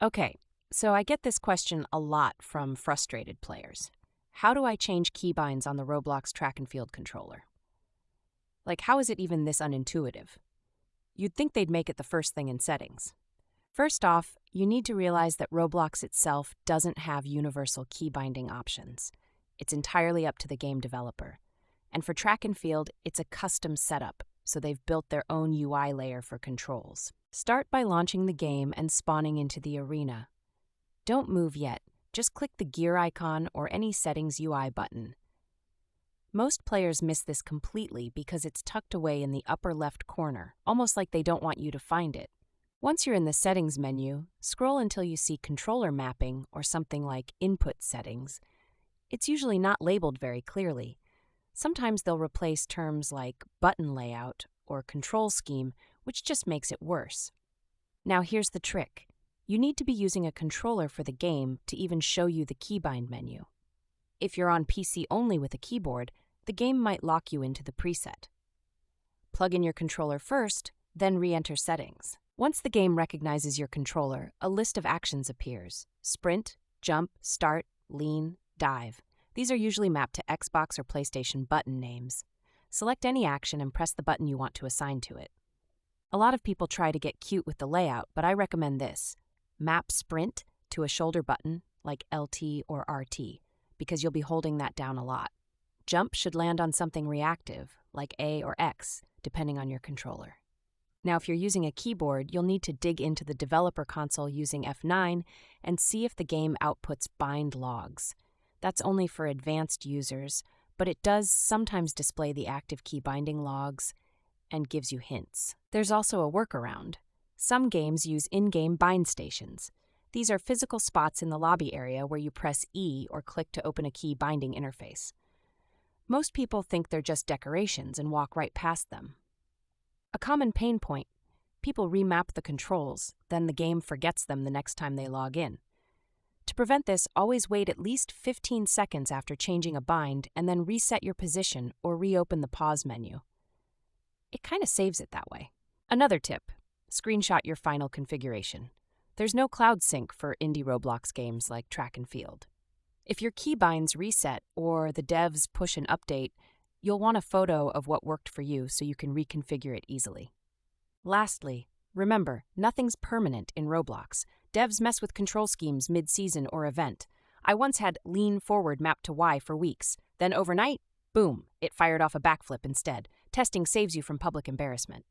Okay, so I get this question a lot from frustrated players. How do I change keybinds on the Roblox Track and Field controller? Like, how is it even this unintuitive? You'd think they'd make it the first thing in settings. First off, you need to realize that Roblox itself doesn't have universal key binding options. It's entirely up to the game developer. And for Track and Field, it's a custom setup, so they've built their own UI layer for controls. Start by launching the game and spawning into the arena. Don't move yet, just click the gear icon or any settings UI button. Most players miss this completely because it's tucked away in the upper left corner, almost like they don't want you to find it. Once you're in the Settings menu, scroll until you see Controller Mapping or something like Input Settings. It's usually not labeled very clearly. Sometimes they'll replace terms like Button Layout or Control Scheme, which just makes it worse. Now here's the trick. You need to be using a controller for the game to even show you the keybind menu. If you're on PC only with a keyboard, the game might lock you into the preset. Plug in your controller first, then re-enter Settings. Once the game recognizes your controller, a list of actions appears: sprint, jump, start, lean, dive. These are usually mapped to Xbox or PlayStation button names. Select any action and press the button you want to assign to it. A lot of people try to get cute with the layout, but I recommend this. Map sprint to a shoulder button, like LT or RT, because you'll be holding that down a lot. Jump should land on something reactive, like A or X, depending on your controller. Now, if you're using a keyboard, you'll need to dig into the developer console using F9 and see if the game outputs bind logs. That's only for advanced users, but it does sometimes display the active key binding logs and gives you hints. There's also a workaround. Some games use in-game bind stations. These are physical spots in the lobby area where you press E or click to open a key binding interface. Most people think they're just decorations and walk right past them. A common pain point: people remap the controls, then the game forgets them the next time they log in. To prevent this, always wait at least 15 seconds after changing a bind and then reset your position or reopen the pause menu. It kind of saves it that way. Another tip: screenshot your final configuration. There's no cloud sync for indie Roblox games like Track and Field. If your keybinds reset or the devs push an update, you'll want a photo of what worked for you so you can reconfigure it easily. Lastly, remember, nothing's permanent in Roblox. Devs mess with control schemes mid-season or event. I once had lean forward mapped to Y for weeks. Then overnight, boom, it fired off a backflip instead. Testing saves you from public embarrassment.